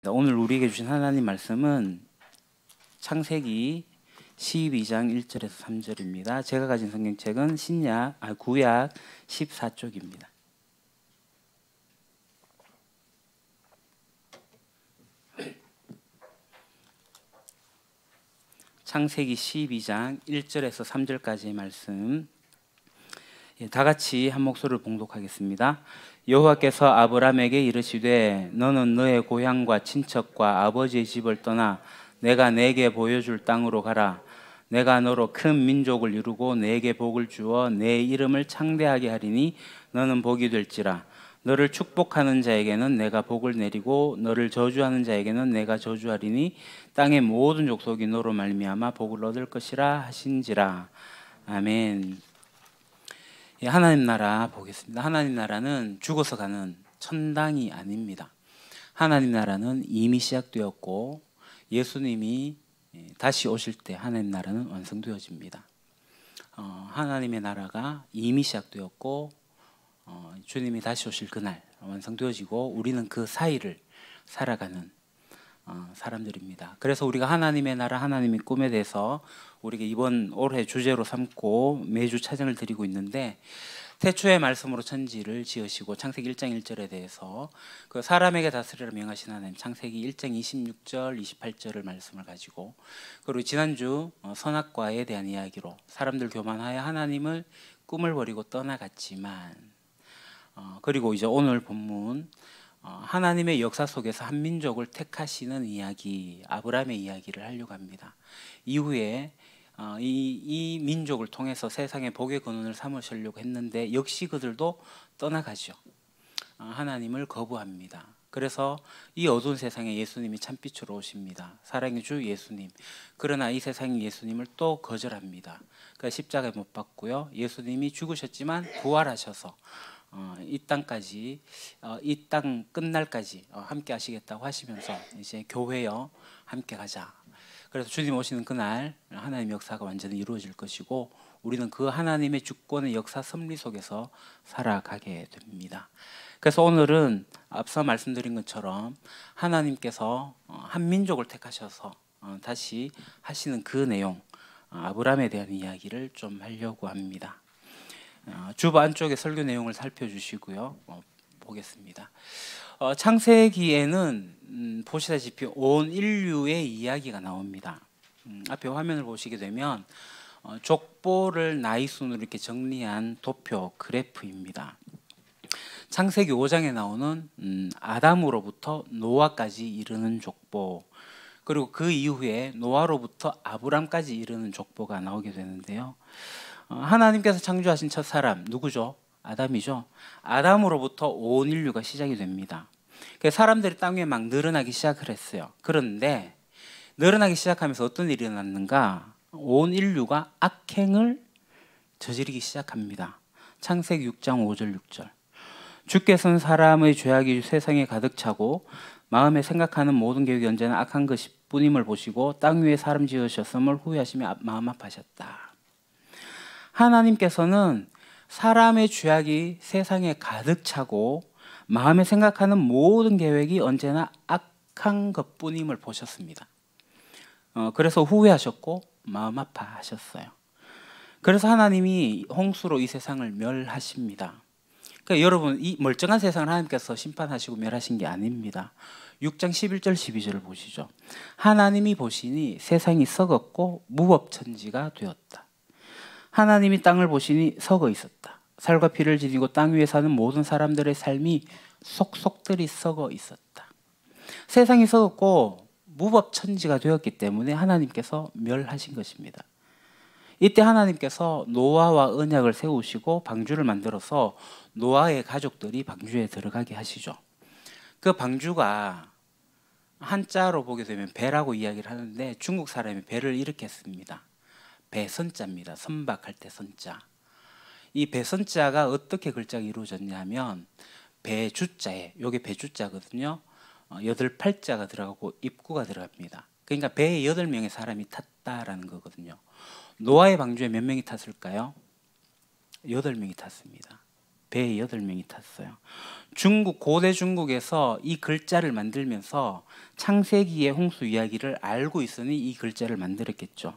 오늘 우리에게 주신 하나님 말씀은 창세기 12장 1절에서 3절입니다. 제가 가진 성경책은 구약 14쪽입니다. 창세기 12장 1절에서 3절까지의 말씀, 다 같이 한 목소리를 봉독하겠습니다. 여호와께서 아브람에게 이르시되 너는 너의 고향과 친척과 아버지의 집을 떠나 내가 내게 보여줄 땅으로 가라. 내가 너로 큰 민족을 이루고 내게 복을 주어 내 이름을 창대하게 하리니 너는 복이 될지라. 너를 축복하는 자에게는 내가 복을 내리고 너를 저주하는 자에게는 내가 저주하리니 땅의 모든 족속이 너로 말미암아 복을 얻을 것이라 하신지라. 아멘. 하나님 나라 보겠습니다. 하나님 나라는 죽어서 가는 천당이 아닙니다. 하나님 나라는 이미 시작되었고 예수님이 다시 오실 때 하나님 나라는 완성되어집니다. 하나님의 나라가 이미 시작되었고 주님이 다시 오실 그날 완성되어지고 우리는 그 사이를 살아가는 사람들입니다. 그래서 우리가 하나님의 나라, 하나님의 꿈에 대해서 우리가 이번 올해 주제로 삼고 매주 찬양을 드리고 있는데, 태초의 말씀으로 천지를 지으시고 창세기 1장 1절에 대해서 그 사람에게 다스리라 명하신 하나님, 창세기 1장 26절 28절을 말씀을 가지고, 그리고 지난주 선악과에 대한 이야기로 사람들 교만하여 하나님을 꿈을 버리고 떠나갔지만, 그리고 이제 오늘 본문 하나님의 역사 속에서 한 민족을 택하시는 이야기, 아브라함의 이야기를 하려고 합니다. 이후에 이 민족을 통해서 세상의 복의 근원을 삼으시려고 했는데 역시 그들도 떠나가죠. 하나님을 거부합니다. 그래서 이 어두운 세상에 예수님이 참빛으로 오십니다. 사랑의 주 예수님. 그러나 이 세상이 예수님을 또 거절합니다. 그러니까 십자가에 못 박고요. 예수님이 죽으셨지만 부활하셔서 이 땅까지, 이 땅 끝날까지 함께 하시겠다고 하시면서 이제 교회여 함께 가자. 그래서 주님 오시는 그날 하나님의 역사가 완전히 이루어질 것이고 우리는 그 하나님의 주권의 역사 섭리 속에서 살아가게 됩니다. 그래서 오늘은 앞서 말씀드린 것처럼 하나님께서 한 민족을 택하셔서 다시 하시는 그 내용, 아브라함에 대한 이야기를 좀 하려고 합니다. 주보 안쪽에 설교 내용을 살펴주시고요. 보겠습니다. 창세기에는 보시다시피 온 인류의 이야기가 나옵니다. 앞에 화면을 보시게 되면 족보를 나이 순으로 이렇게 정리한 도표 그래프입니다. 창세기 5장에 나오는 아담으로부터 노아까지 이르는 족보, 그리고 그 이후에 노아로부터 아브람까지 이르는 족보가 나오게 되는데요. 하나님께서 창조하신 첫 사람 누구죠? 아담이죠. 아담으로부터 온 인류가 시작이 됩니다. 사람들이 땅 위에 막 늘어나기 시작을 했어요. 그런데 늘어나기 시작하면서 어떤 일이 일어났는가? 온 인류가 악행을 저지르기 시작합니다. 창세기 6장 5절 6절. 주께서는 사람의 죄악이 세상에 가득 차고 마음에 생각하는 모든 계획이 언제나 악한 것이 뿐임을 보시고 땅 위에 사람 지으셨음을 후회하시며 마음 아파하셨다. 하나님께서는 사람의 죄악이 세상에 가득 차고 마음에 생각하는 모든 계획이 언제나 악한 것뿐임을 보셨습니다. 그래서 후회하셨고 마음 아파하셨어요. 그래서 하나님이 홍수로 이 세상을 멸하십니다. 그러니까 여러분, 이 멀쩡한 세상을 하나님께서 심판하시고 멸하신 게 아닙니다. 6장 11절 12절을 보시죠. 하나님이 보시니 세상이 썩었고 무법천지가 되었다. 하나님이 땅을 보시니 썩어 있었다. 살과 피를 지니고 땅 위에 사는 모든 사람들의 삶이 속속들이 썩어 있었다. 세상이 썩었고 무법천지가 되었기 때문에 하나님께서 멸하신 것입니다. 이때 하나님께서 노아와 언약을 세우시고 방주를 만들어서 노아의 가족들이 방주에 들어가게 하시죠. 그 방주가 한자로 보게 되면 배라고 이야기를 하는데 중국 사람이 배를 이렇게 씁니다. 배선자입니다. 선박할 때 선자. 이 배선자가 어떻게 글자가 이루어졌냐 하면 배주자에, 요게 배주자거든요. 8팔자가 들어가고 입구가 들어갑니다. 그러니까 배에 8명의 사람이 탔다라는 거거든요. 노아의 방주에 몇 명이 탔을까요? 8명이 탔습니다. 배에 8명이 탔어요. 고대 중국에서 이 글자를 만들면서 창세기의 홍수 이야기를 알고 있으니 이 글자를 만들었겠죠.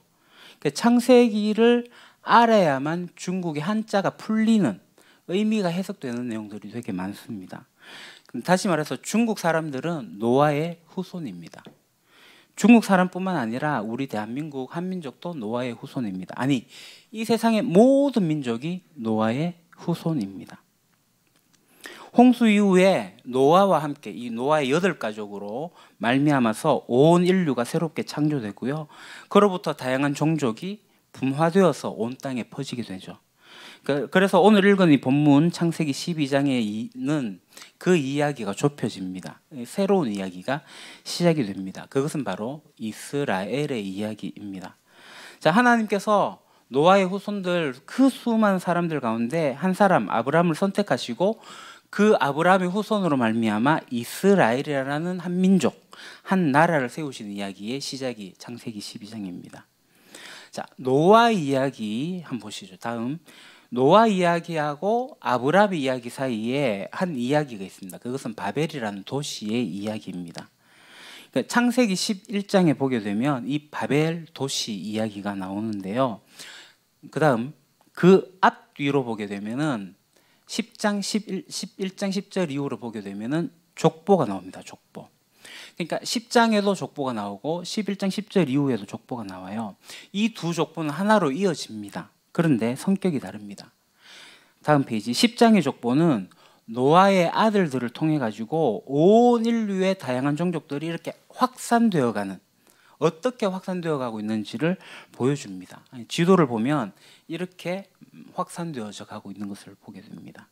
그러니까 창세기를 알아야만 중국의 한자가 풀리는, 의미가 해석되는 내용들이 되게 많습니다. 다시 말해서 중국 사람들은 노아의 후손입니다. 중국 사람뿐만 아니라 우리 대한민국 한민족도 노아의 후손입니다. 아니, 이 세상의 모든 민족이 노아의 후손입니다. 홍수 이후에 노아와 함께 이 노아의 8가족으로 말미암아서 온 인류가 새롭게 창조되고요. 그로부터 다양한 종족이 분화되어서 온 땅에 퍼지게 되죠. 그래서 오늘 읽은 이 본문 창세기 12장에는 그 이야기가 좁혀집니다. 새로운 이야기가 시작이 됩니다. 그것은 바로 이스라엘의 이야기입니다. 자, 하나님께서 노아의 후손들 그 수많은 사람들 가운데 한 사람 아브라함을 선택하시고 그 아브라함의 후손으로 말미암아 이스라엘이라는 한 민족, 한 나라를 세우시는 이야기의 시작이 창세기 12장입니다. 자, 노아 이야기 한번 보시죠. 다음, 노아 이야기하고 아브라함의 이야기 사이에 한 이야기가 있습니다. 그것은 바벨이라는 도시의 이야기입니다. 그러니까 창세기 11장에 보게 되면 이 바벨 도시 이야기가 나오는데요. 그 다음 그 앞뒤로 보게 되면은 11장 10절 이후로 보게 되면은 족보가 나옵니다. 족보. 그러니까 10장에도 족보가 나오고 11장 10절 이후에도 족보가 나와요. 이 두 족보는 하나로 이어집니다. 그런데 성격이 다릅니다. 다음 페이지 10장의 족보는 노아의 아들들을 통해 가지고 온 인류의 다양한 종족들이 이렇게 확산되어 가는, 어떻게 확산되어 가고 있는지를 보여줍니다. 지도를 보면 이렇게 확산되어져 가고 있는 것을 보게 됩니다.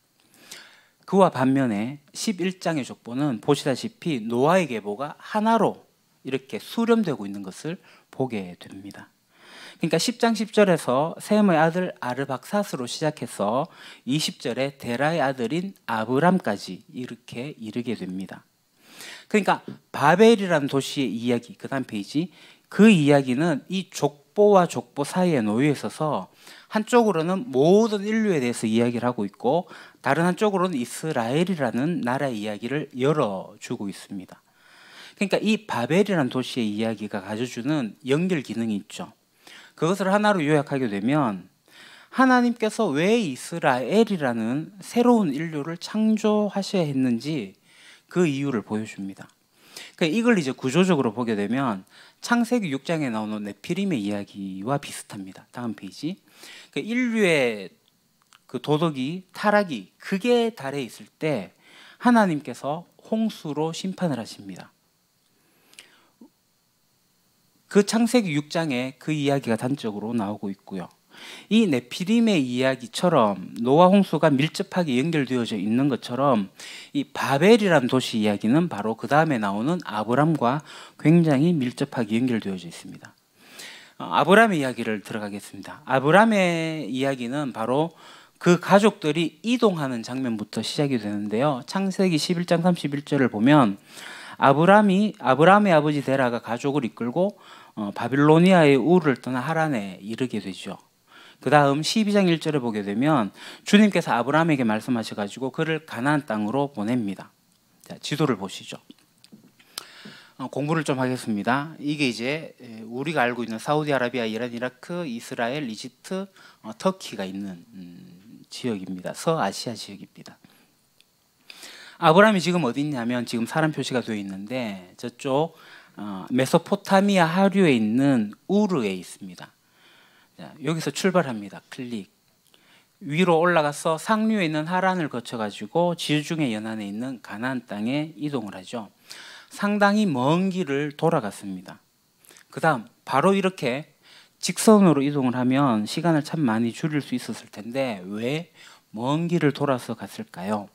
그와 반면에 11장의 족보는 보시다시피 노아의 계보가 하나로 이렇게 수렴되고 있는 것을 보게 됩니다. 그러니까 10장 10절에서 셈의 아들 아르박사스로 시작해서 20절에 데라의 아들인 아브람까지 이렇게 이르게 됩니다. 그러니까 바벨이라는 도시의 이야기, 그 다음 페이지, 그 이야기는 이 족보와 족보 사이에 놓여 있어서 한쪽으로는 모든 인류에 대해서 이야기를 하고 있고 다른 한쪽으로는 이스라엘이라는 나라의 이야기를 열어주고 있습니다. 그러니까 이 바벨이라는 도시의 이야기가 가져주는 연결 기능이 있죠. 그것을 하나로 요약하게 되면 하나님께서 왜 이스라엘이라는 새로운 인류를 창조하셔야 했는지 그 이유를 보여줍니다. 이걸 이제 구조적으로 보게 되면 창세기 6장에 나오는 네피림의 이야기와 비슷합니다. 다음 페이지. 인류의 그 도덕이, 타락이 극에 달해 있을 때 하나님께서 홍수로 심판을 하십니다. 그 창세기 6장에 그 이야기가 단적으로 나오고 있고요. 이 네피림의 이야기처럼 노아 홍수가 밀접하게 연결되어져 있는 것처럼 이 바벨이라는 도시 이야기는 바로 그 다음에 나오는 아브람과 굉장히 밀접하게 연결되어져 있습니다. 아브람의 이야기를 들어가겠습니다. 아브람의 이야기는 바로 그 가족들이 이동하는 장면부터 시작이 되는데요. 창세기 11장 31절을 보면 아브람의 아버지 데라가 가족을 이끌고 바빌로니아의 우르를 떠나 하란에 이르게 되죠. 그 다음 12장 1절에 보게 되면 주님께서 아브라함에게 말씀하셔가지고 그를 가나안 땅으로 보냅니다. 자, 지도를 보시죠. 공부를 좀 하겠습니다. 이게 이제 우리가 알고 있는 사우디아라비아, 이란, 이라크, 이스라엘, 이집트, 터키가 있는 지역입니다. 서아시아 지역입니다. 아브라함이 지금 어디 있냐면 지금 사람 표시가 되어 있는데 저쪽 메소포타미아 하류에 있는 우르에 있습니다. 자, 여기서 출발합니다. 클릭. 위로 올라가서 상류에 있는 하란을 거쳐가지고 지중해 연안에 있는 가나안 땅에 이동을 하죠. 상당히 먼 길을 돌아갔습니다. 그 다음 바로 이렇게 직선으로 이동을 하면 시간을 참 많이 줄일 수 있었을 텐데 왜 먼 길을 돌아서 갔을까요?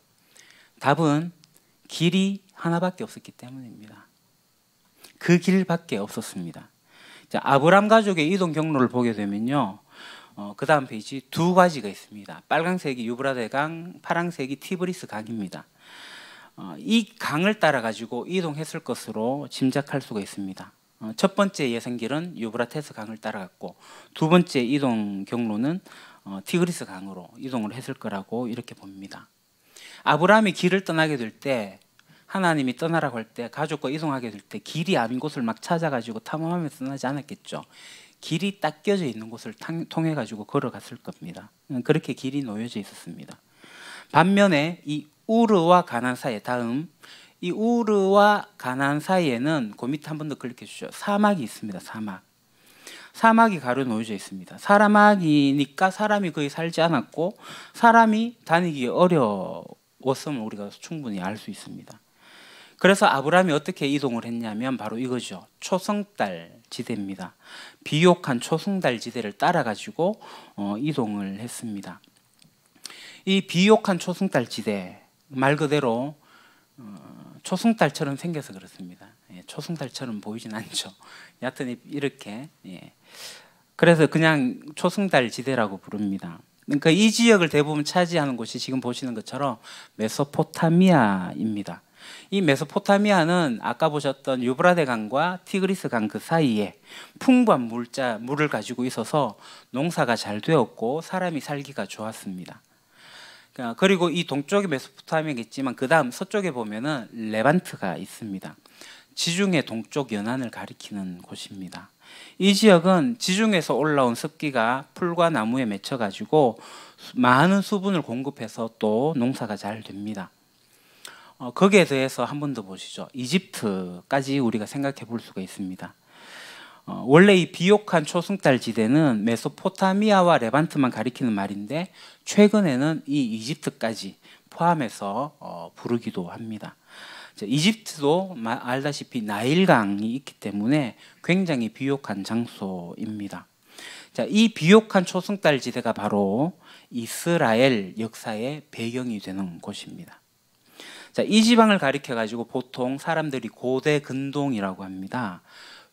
답은 길이 하나밖에 없었기 때문입니다. 그 길밖에 없었습니다. 자, 아브람 가족의 이동 경로를 보게 되면요, 그 다음 페이지 두 가지가 있습니다. 빨간색이 유브라데 강, 파란색이 티브리스 강입니다. 이 강을 따라 가지고 이동했을 것으로 짐작할 수가 있습니다. 첫 번째 예상길은 유브라테스 강을 따라갔고 두 번째 이동 경로는 티그리스 강으로 이동을 했을 거라고 이렇게 봅니다. 아브라함이 길을 떠나게 될 때, 하나님이 떠나라고 할 때, 가족과 이동하게 될 때 길이 아닌 곳을 막 찾아가지고 탐험하면서 떠나지 않았겠죠. 길이 딱 껴져 있는 곳을 통해 가지고 걸어갔을 겁니다. 그렇게 길이 놓여져 있었습니다. 반면에 이 우르와 가나안 사이에, 다음 이 우르와 가나안 사이에는 그 밑에 한 번 더 클릭해 주시죠. 사막이 있습니다. 사막이 가로 놓여져 있습니다. 사막이니까 사람이 거의 살지 않았고 사람이 다니기 어려웠음을 우리가 충분히 알 수 있습니다. 그래서 아브라함이 어떻게 이동을 했냐면 바로 이거죠. 초승달 지대입니다. 비옥한 초승달 지대를 따라 가지고 이동을 했습니다. 이 비옥한 초승달 지대, 말 그대로 초승달처럼 생겨서 그렇습니다. 초승달처럼 보이진 않죠. 여하튼 이렇게, 그래서 그냥 초승달 지대라고 부릅니다. 그러니까 이 지역을 대부분 차지하는 곳이 지금 보시는 것처럼 메소포타미아입니다. 이 메소포타미아는 아까 보셨던 유브라데 강과 티그리스 강 그 사이에 풍부한 물을 가지고 있어서 농사가 잘 되었고 사람이 살기가 좋았습니다. 그리고 이 동쪽에 메소포타미아겠지만 그 다음 서쪽에 보면은 레반트가 있습니다. 지중해 동쪽 연안을 가리키는 곳입니다. 이 지역은 지중해에서 올라온 습기가 풀과 나무에 맺혀 가지고 많은 수분을 공급해서 또 농사가 잘 됩니다. 거기에 대해서 한 번 더 보시죠. 이집트까지 우리가 생각해 볼 수가 있습니다. 원래 이 비옥한 초승달 지대는 메소포타미아와 레반트만 가리키는 말인데 최근에는 이 이집트까지 포함해서 부르기도 합니다. 이집트도 알다시피 나일강이 있기 때문에 굉장히 비옥한 장소입니다. 이 비옥한 초승달 지대가 바로 이스라엘 역사의 배경이 되는 곳입니다. 이 지방을 가리켜 가지고 보통 사람들이 고대 근동이라고 합니다.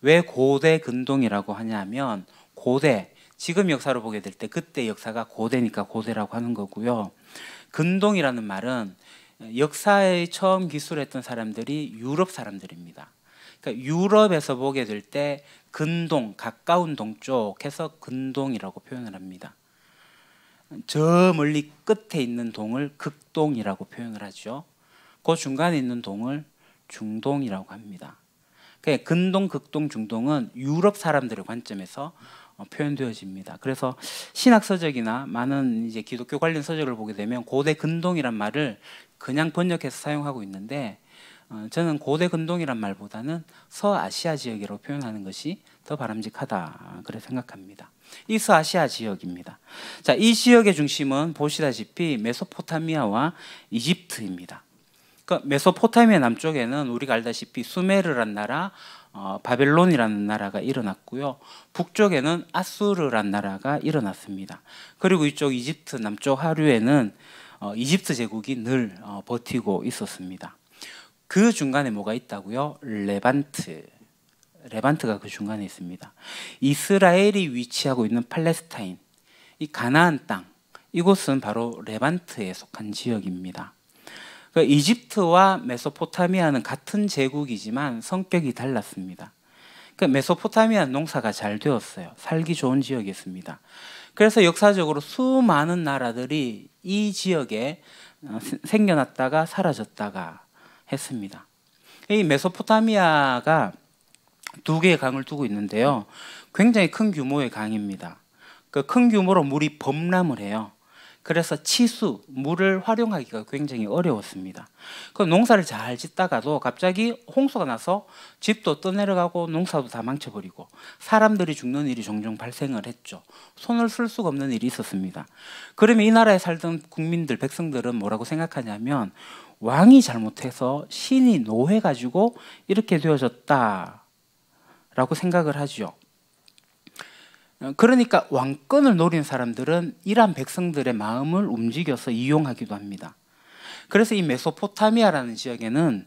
왜 고대 근동이라고 하냐면 고대, 지금 역사로 보게 될 때 그때 역사가 고대니까 고대라고 하는 거고요. 근동이라는 말은 역사에 처음 기술했던 사람들이 유럽 사람들입니다. 그러니까 유럽에서 보게 될 때 근동, 가까운 동쪽 해서 근동이라고 표현을 합니다. 저 멀리 끝에 있는 동을 극동이라고 표현을 하죠. 그 중간에 있는 동을 중동이라고 합니다. 그러니까 근동, 극동, 중동은 유럽 사람들의 관점에서 표현되어집니다. 그래서 신학 서적이나 많은 이제 기독교 관련 서적을 보게 되면 고대 근동이란 말을 그냥 번역해서 사용하고 있는데 저는 고대 근동이란 말보다는 서아시아 지역이라고 표현하는 것이 더 바람직하다 그래 생각합니다. 이 서아시아 지역입니다. 이 지역의 중심은 보시다시피 메소포타미아와 이집트입니다. 메소포타미아 남쪽에는 우리가 알다시피 수메르란 나라, 바벨론이라는 나라가 일어났고요. 북쪽에는 아수르란 나라가 일어났습니다. 그리고 이쪽 이집트 남쪽 하류에는 이집트 제국이 늘 버티고 있었습니다. 그 중간에 뭐가 있다고요? 레반트가 그 중간에 있습니다. 이스라엘이 위치하고 있는 팔레스타인, 이 가나안 땅, 이곳은 바로 레반트에 속한 지역입니다. 이집트와 메소포타미아는 같은 제국이지만 성격이 달랐습니다. 메소포타미아는 농사가 잘 되었어요. 살기 좋은 지역이었습니다. 그래서 역사적으로 수많은 나라들이 이 지역에 생겨났다가 사라졌다가 했습니다. 이 메소포타미아가 두 개의 강을 두고 있는데요. 굉장히 큰 규모의 강입니다. 큰 규모로 물이 범람을 해요. 그래서 치수, 물을 활용하기가 굉장히 어려웠습니다. 농사를 잘 짓다가도 갑자기 홍수가 나서 집도 떠내려가고 농사도 다 망쳐버리고 사람들이 죽는 일이 종종 발생을 했죠. 손을 쓸 수가 없는 일이 있었습니다. 그러면 이 나라에 살던 국민들, 백성들은 뭐라고 생각하냐면 왕이 잘못해서 신이 노해가지고 이렇게 되어졌다라고 생각을 하죠. 그러니까 왕권을 노린 사람들은 이란 백성들의 마음을 움직여서 이용하기도 합니다. 그래서 이 메소포타미아라는 지역에는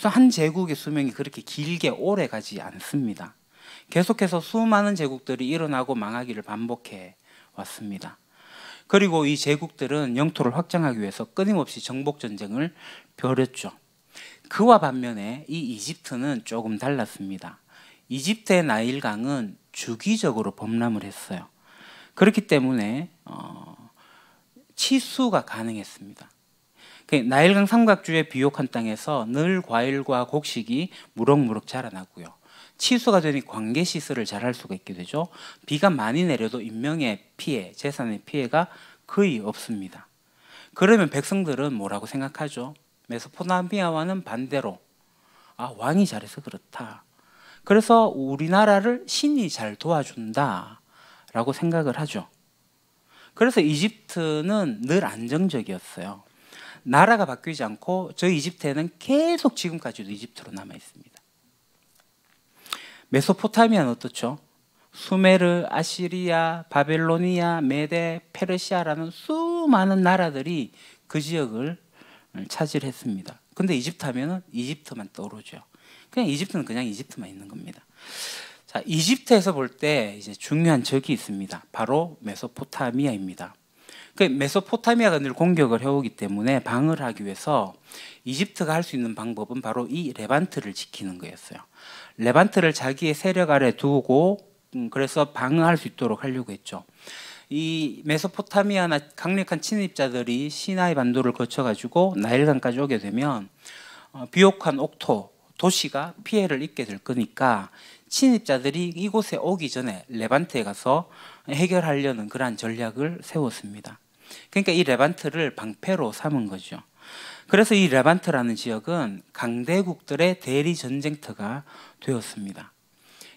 한 제국의 수명이 그렇게 길게 오래 가지 않습니다. 계속해서 수많은 제국들이 일어나고 망하기를 반복해 왔습니다. 그리고 이 제국들은 영토를 확장하기 위해서 끊임없이 정복 전쟁을 벌였죠. 그와 반면에 이 이집트는 조금 달랐습니다. 이집트의 나일강은 주기적으로 범람을 했어요. 그렇기 때문에 치수가 가능했습니다. 나일강 삼각주의 비옥한 땅에서 늘 과일과 곡식이 무럭무럭 자라나고요. 치수가 되니 관계시설을 잘 할 수가 있게 되죠. 비가 많이 내려도 인명의 피해, 재산의 피해가 거의 없습니다. 그러면 백성들은 뭐라고 생각하죠? 메소포타미아와는 반대로 왕이 잘해서 그렇다. 그래서 우리나라를 신이 잘 도와준다 라고 생각을 하죠. 그래서 이집트는 늘 안정적이었어요. 나라가 바뀌지 않고 저 이집트에는 계속 지금까지도 이집트로 남아 있습니다. 메소포타미아는 어떻죠? 수메르, 아시리아, 바벨로니아, 메데, 페르시아라는 수많은 나라들이 그 지역을 차지했습니다. 근데 이집트 하면은 이집트만 떠오르죠. 그냥 이집트는 그냥 이집트만 있는 겁니다. 자, 이집트에서 볼 때 이제 중요한 적이 있습니다. 바로 메소포타미아입니다. 메소포타미아가 늘 공격을 해오기 때문에 방어를 하기 위해서 이집트가 할 수 있는 방법은 바로 이 레반트를 지키는 거였어요. 레반트를 자기의 세력 아래 두고 그래서 방어할 수 있도록 하려고 했죠. 이 메소포타미아나 강력한 침입자들이 시나이 반도를 거쳐가지고 나일강까지 오게 되면 비옥한 옥토, 도시가 피해를 입게 될 거니까 침입자들이 이곳에 오기 전에 레반트에 가서 해결하려는 그러한 전략을 세웠습니다. 그러니까 이 레반트를 방패로 삼은 거죠. 그래서 이 레반트라는 지역은 강대국들의 대리 전쟁터가 되었습니다.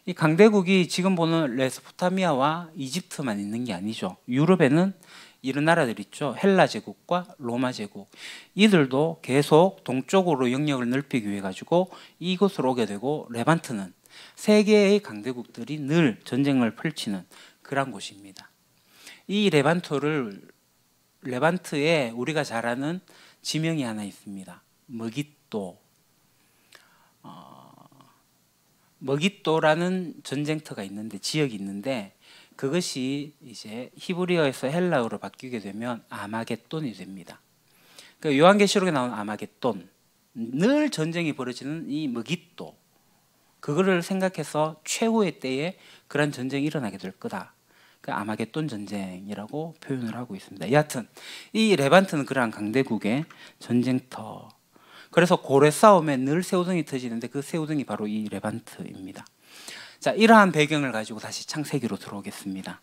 이 강대국이 지금 보는 메소포타미아와 이집트만 있는 게 아니죠. 유럽에는 이런 나라들 있죠. 헬라 제국과 로마 제국. 이들도 계속 동쪽으로 영역을 넓히기 위해 가지고 이곳으로 오게 되고, 레반트는 세계의 강대국들이 늘 전쟁을 펼치는 그런 곳입니다. 이 레반트에 우리가 잘 아는 지명이 하나 있습니다. 머깃도. 머깃도라는 전쟁터가 있는데, 지역이 있는데, 그것이 이제 히브리어에서 헬라어로 바뀌게 되면 아마겟돈이 됩니다. 그러니까 요한계시록에 나오는 아마겟돈, 늘 전쟁이 벌어지는 이 머깃도, 그거를 생각해서 최후의 때에 그런 전쟁이 일어나게 될 거다. 그 아마겟돈 전쟁이라고 표현을 하고 있습니다. 여하튼 이 레반트는 그러한 강대국의 전쟁터. 그래서 고래 싸움에 늘 새우등이 터지는데 그 새우등이 바로 이 레반트입니다. 자, 이러한 배경을 가지고 다시 창세기로 들어오겠습니다.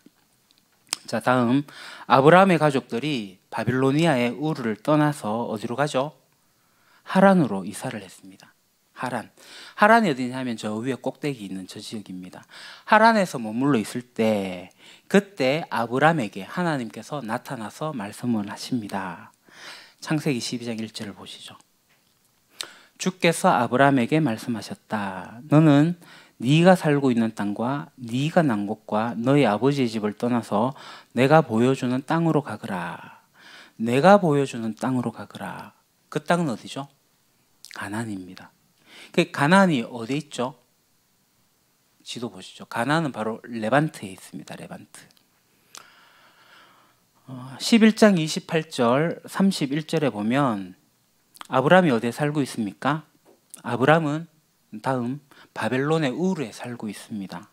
자, 다음 아브라함의 가족들이 바빌로니아의 우르를 떠나서 어디로 가죠? 하란으로 이사를 했습니다. 하란이 어디냐면 저 위에 꼭대기 있는 저 지역입니다. 하란에서 머물러 있을 때 그때 아브라함에게 하나님께서 나타나서 말씀을 하십니다. 창세기 12장 1절을 보시죠. 주께서 아브라함에게 말씀하셨다. 너는 네가 살고 있는 땅과 네가 난 곳과 너희 아버지의 집을 떠나서 내가 보여주는 땅으로 가거라. 내가 보여주는 땅으로 가거라. 그 땅은 어디죠? 가나안입니다. 그 가나안이 어디에 있죠? 지도 보시죠. 가나안은 바로 레반트에 있습니다. 레반트. 11장 28절 31절에 보면 아브라함이 어디에 살고 있습니까? 아브라함은 다음 바벨론의 우르에 살고 있습니다.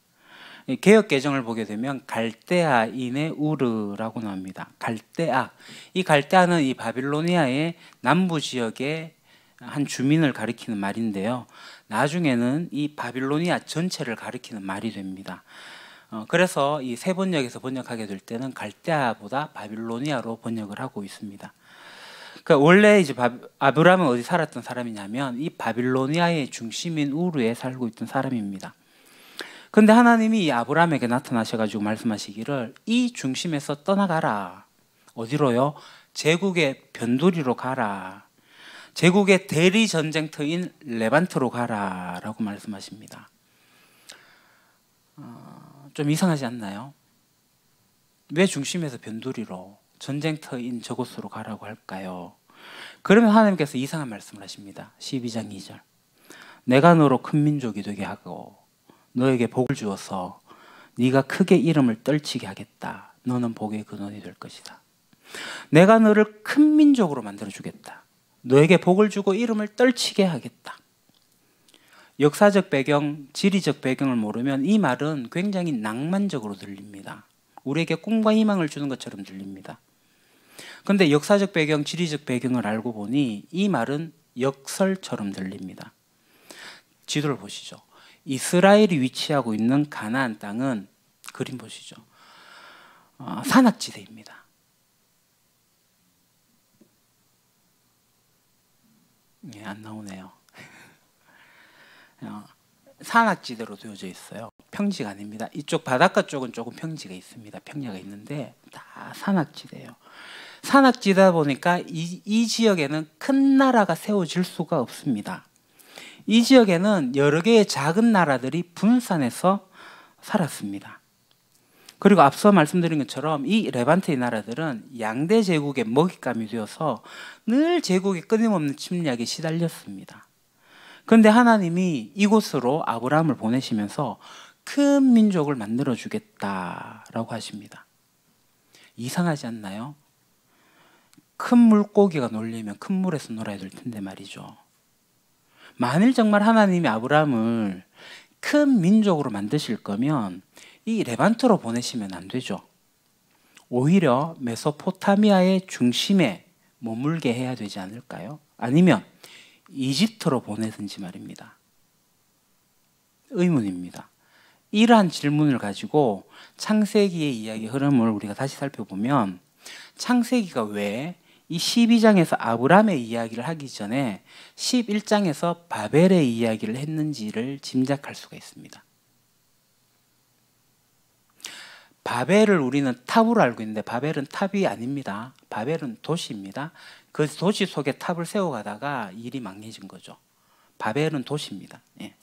개역 개정을 보게 되면 갈대아인의 우르라고 나옵니다. 갈대아. 이 갈대아는 이 바빌로니아의 남부 지역의 한 주민을 가리키는 말인데요. 나중에는 이 바빌로니아 전체를 가리키는 말이 됩니다. 그래서 이 세 번역에서 번역하게 될 때는 갈대아보다 바빌로니아로 번역을 하고 있습니다. 그러니까 원래 이제 아브라함은 어디 살았던 사람이냐면 이 바빌로니아의 중심인 우르에 살고 있던 사람입니다. 그런데 하나님이 이 아브라함에게 나타나셔가지고 말씀하시기를 이 중심에서 떠나가라. 어디로요? 제국의 변두리로 가라. 제국의 대리 전쟁터인 레반트로 가라 라고 말씀하십니다. 좀 이상하지 않나요? 왜 중심에서 변두리로 전쟁터인 저곳으로 가라고 할까요? 그러면 하나님께서 이상한 말씀을 하십니다. 12장 2절. 내가 너로 큰 민족이 되게 하고 너에게 복을 주어서 네가 크게 이름을 떨치게 하겠다. 너는 복의 근원이 될 것이다. 내가 너를 큰 민족으로 만들어 주겠다. 너에게 복을 주고 이름을 떨치게 하겠다. 역사적 배경, 지리적 배경을 모르면 이 말은 굉장히 낭만적으로 들립니다. 우리에게 꿈과 희망을 주는 것처럼 들립니다. 근데 역사적 배경, 지리적 배경을 알고 보니 이 말은 역설처럼 들립니다. 지도를 보시죠. 이스라엘이 위치하고 있는 가나안 땅은 그림 보시죠. 산악지대입니다. 예, 안 나오네요. 산악지대로 되어져 있어요. 평지가 아닙니다. 이쪽 바닷가 쪽은 조금 평지가 있습니다. 평야가 있는데 다 산악지대예요. 산악지대다 보니까 이 지역에는 큰 나라가 세워질 수가 없습니다. 이 지역에는 여러 개의 작은 나라들이 분산해서 살았습니다. 그리고 앞서 말씀드린 것처럼 이 레반트의 나라들은 양대 제국의 먹잇감이 되어서 늘 제국의 끊임없는 침략에 시달렸습니다. 그런데 하나님이 이곳으로 아브라함을 보내시면서 큰 민족을 만들어 주겠다라고 하십니다. 이상하지 않나요? 큰 물고기가 놀리면 큰 물에서 놀아야 될 텐데 말이죠. 만일 정말 하나님이 아브라함을 큰 민족으로 만드실 거면 이 레반트로 보내시면 안 되죠. 오히려 메소포타미아의 중심에 머물게 해야 되지 않을까요? 아니면 이집트로 보내든지 말입니다. 의문입니다. 이러한 질문을 가지고 창세기의 이야기 흐름을 우리가 다시 살펴보면 창세기가 왜 이 12장에서 아브라함의 이야기를 하기 전에 11장에서 바벨의 이야기를 했는지를 짐작할 수가 있습니다. 바벨을 우리는 탑으로 알고 있는데 바벨은 탑이 아닙니다. 바벨은 도시입니다. 그 도시 속에 탑을 세워가다가 일이 망해진 거죠. 바벨은 도시입니다. 예.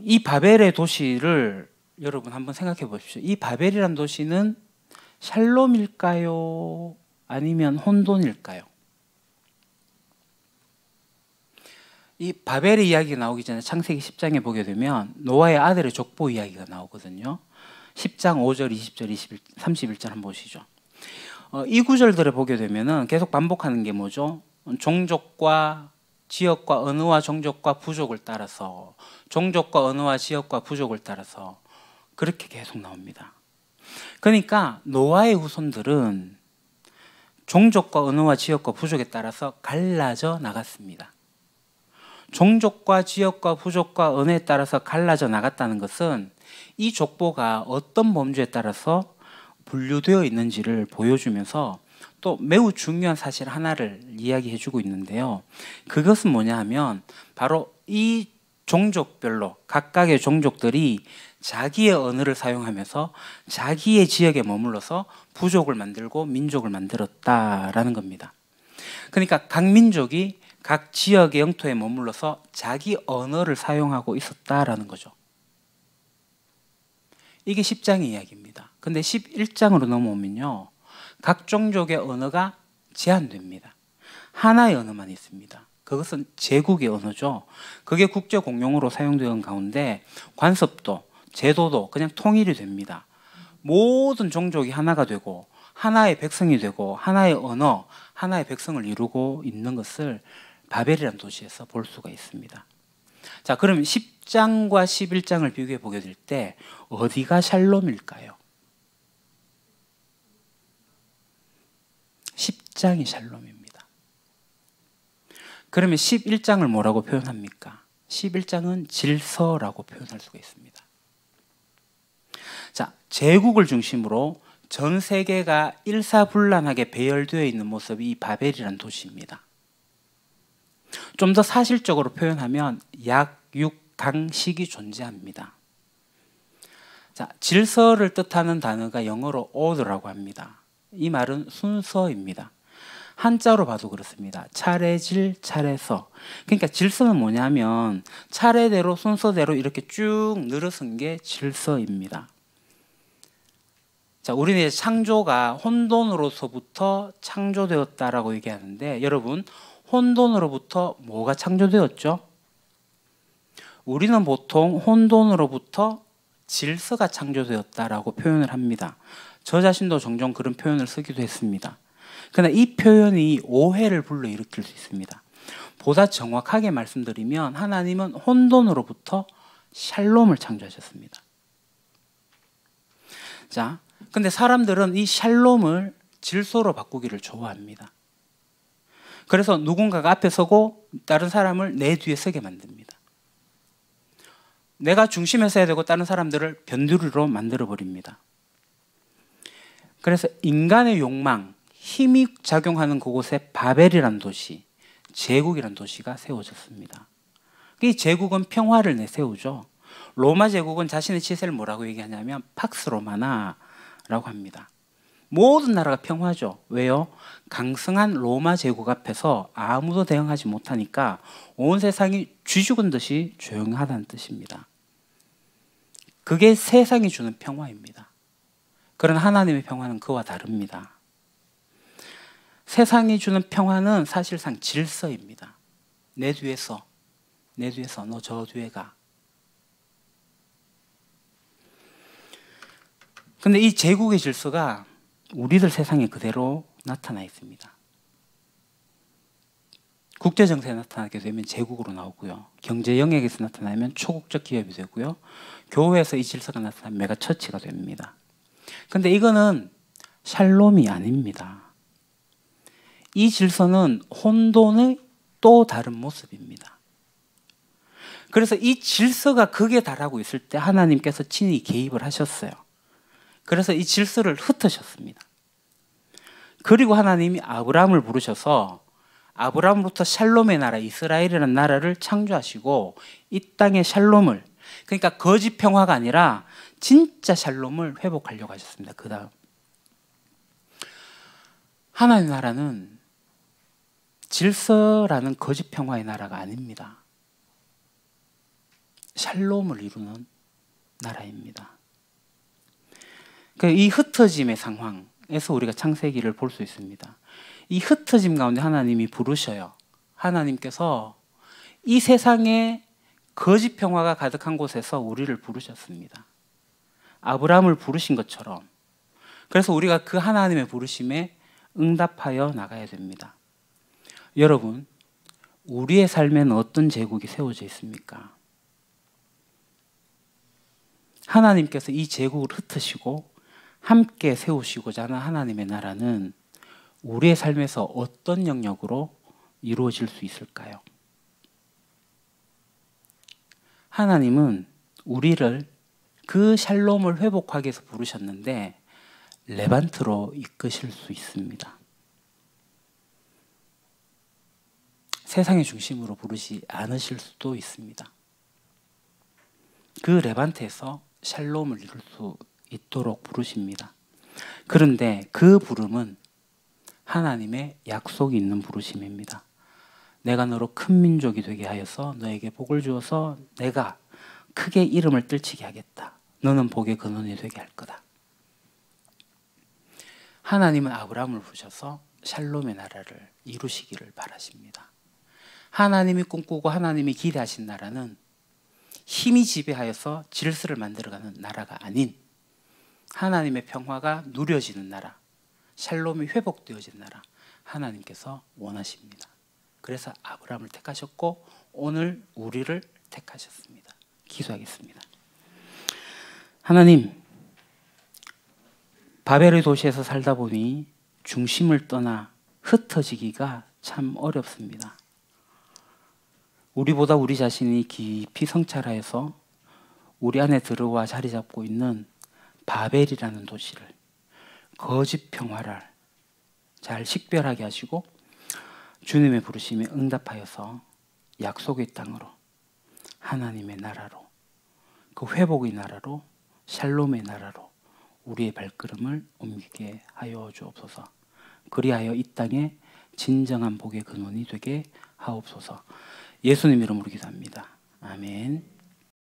이 바벨의 도시를 여러분 한번 생각해 보십시오. 이 바벨이란 도시는 샬롬일까요? 아니면 혼돈일까요? 이 바벨의 이야기가 나오기 전에 창세기 10장에 보게 되면 노아의 아들의 족보 이야기가 나오거든요. 10장 5절, 20절, 21, 31절 한번 보시죠. 이 구절들을 보게 되면 계속 반복하는 게 뭐죠? 종족과 지역과 언어와 종족과 부족을 따라서, 종족과 언어와 지역과 부족을 따라서 그렇게 계속 나옵니다. 그러니까 노아의 후손들은 종족과 언어와 지역과 부족에 따라서 갈라져 나갔습니다. 종족과 지역과 부족과 언어에 따라서 갈라져 나갔다는 것은 이 족보가 어떤 범주에 따라서 분류되어 있는지를 보여주면서 또 매우 중요한 사실 하나를 이야기해 주고 있는데요. 그것은 뭐냐 하면 바로 이 종족별로 각각의 종족들이 자기의 언어를 사용하면서 자기의 지역에 머물러서 부족을 만들고 민족을 만들었다라는 겁니다. 그러니까 각 민족이 각 지역의 영토에 머물러서 자기 언어를 사용하고 있었다라는 거죠. 이게 10장의 이야기입니다. 근데 11장으로 넘어오면요, 각 종족의 언어가 제한됩니다. 하나의 언어만 있습니다. 그것은 제국의 언어죠. 그게 국제 공용어로 사용되는 가운데 관습도, 제도도 그냥 통일이 됩니다. 모든 종족이 하나가 되고 하나의 백성이 되고 하나의 언어, 하나의 백성을 이루고 있는 것을 바벨이라는 도시에서 볼 수가 있습니다. 자, 그럼 10장과 11장을 비교해 보게 될 때 어디가 샬롬일까요? 10장이 샬롬입니다. 그러면 11장을 뭐라고 표현합니까? 11장은 질서라고 표현할 수가 있습니다. 자, 제국을 중심으로 전 세계가 일사불란하게 배열되어 있는 모습이 이 바벨이라는 도시입니다. 좀 더 사실적으로 표현하면 약육강식이 존재합니다. 자, 질서를 뜻하는 단어가 영어로 order라고 합니다. 이 말은 순서입니다. 한자로 봐도 그렇습니다. 차례질, 차례서. 그러니까 질서는 뭐냐면 차례대로 순서대로 이렇게 쭉 늘어선 게 질서입니다. 자, 우리는 이제 창조가 혼돈으로서부터 창조되었다라고 얘기하는데, 여러분, 혼돈으로부터 뭐가 창조되었죠? 우리는 보통 혼돈으로부터 질서가 창조되었다라고 표현을 합니다. 저 자신도 종종 그런 표현을 쓰기도 했습니다. 그러나 이 표현이 오해를 불러일으킬 수 있습니다. 보다 정확하게 말씀드리면 하나님은 혼돈으로부터 샬롬을 창조하셨습니다. 자, 근데 사람들은 이 샬롬을 질서로 바꾸기를 좋아합니다. 그래서 누군가가 앞에 서고 다른 사람을 내 뒤에 서게 만듭니다. 내가 중심에 서야 되고 다른 사람들을 변두리로 만들어 버립니다. 그래서 인간의 욕망, 힘이 작용하는 그곳에 바벨이라는 도시, 제국이라는 도시가 세워졌습니다. 이 제국은 평화를 내세우죠. 로마 제국은 자신의 치세를 뭐라고 얘기하냐면 팍스 로마나라고 합니다. 모든 나라가 평화죠. 왜요? 강성한 로마 제국 앞에서 아무도 대응하지 못하니까 온 세상이 쥐죽은 듯이 조용하다는 뜻입니다. 그게 세상이 주는 평화입니다. 그러나 하나님의 평화는 그와 다릅니다. 세상이 주는 평화는 사실상 질서입니다. 내 뒤에서 너 저 뒤에 가. 근데 이 제국의 질서가 우리들 세상에 그대로 나타나 있습니다. 국제 정세에 나타나게 되면 제국으로 나오고요. 경제 영역에서 나타나면 초국적 기업이 되고요. 교회에서 이 질서가 나타나면 메가처치가 됩니다. 근데 이거는 샬롬이 아닙니다. 이 질서는 혼돈의 또 다른 모습입니다. 그래서 이 질서가 극에 달하고 있을 때 하나님께서 친히 개입을 하셨어요. 그래서 이 질서를 흩으셨습니다. 그리고 하나님이 아브라함을 부르셔서 아브라함으로부터 샬롬의 나라, 이스라엘이라는 나라를 창조하시고 이 땅의 샬롬을, 그러니까 거짓 평화가 아니라 진짜 샬롬을 회복하려고 하셨습니다. 그 다음 하나님의 나라는 질서라는 거짓 평화의 나라가 아닙니다. 샬롬을 이루는 나라입니다. 이 흩어짐의 상황에서 우리가 창세기를 볼 수 있습니다. 이 흩어짐 가운데 하나님이 부르셔요. 하나님께서 이 세상에 거짓 평화가 가득한 곳에서 우리를 부르셨습니다. 아브라함을 부르신 것처럼. 그래서 우리가 그 하나님의 부르심에 응답하여 나가야 됩니다. 여러분, 우리의 삶에는 어떤 제국이 세워져 있습니까? 하나님께서 이 제국을 흩으시고 함께 세우시고자 하는 하나님의 나라는 우리의 삶에서 어떤 영역으로 이루어질 수 있을까요? 하나님은 우리를 그 샬롬을 회복하기 위해서 부르셨는데 레반트로 이끄실 수 있습니다. 세상의 중심으로 부르지 않으실 수도 있습니다. 그 레반트에서 샬롬을 이룰 수 있도록 부르십니다. 그런데 그 부름은 하나님의 약속이 있는 부르심입니다. 내가 너로 큰 민족이 되게 하여서 너에게 복을 주어서 내가 크게 이름을 떨치게 하겠다. 너는 복의 근원이 되게 할 거다. 하나님은 아브라함을 부르셔서 샬롬의 나라를 이루시기를 바라십니다. 하나님이 꿈꾸고 하나님이 기대하신 나라는 힘이 지배하여서 질서를 만들어가는 나라가 아닌 하나님의 평화가 누려지는 나라, 샬롬이 회복되어진 나라, 하나님께서 원하십니다. 그래서 아브라함을 택하셨고 오늘 우리를 택하셨습니다. 기도하겠습니다. 하나님, 바벨의 도시에서 살다 보니 중심을 떠나 흩어지기가 참 어렵습니다. 우리보다 우리 자신이 깊이 성찰하여서 우리 안에 들어와 자리 잡고 있는 바벨이라는 도시를, 거짓 평화를 잘 식별하게 하시고 주님의 부르심에 응답하여서 약속의 땅으로, 하나님의 나라로, 그 회복의 나라로, 샬롬의 나라로 우리의 발걸음을 옮기게 하여 주옵소서. 그리하여 이 땅에 진정한 복의 근원이 되게 하옵소서. 예수님 이름으로 기도합니다. 아멘.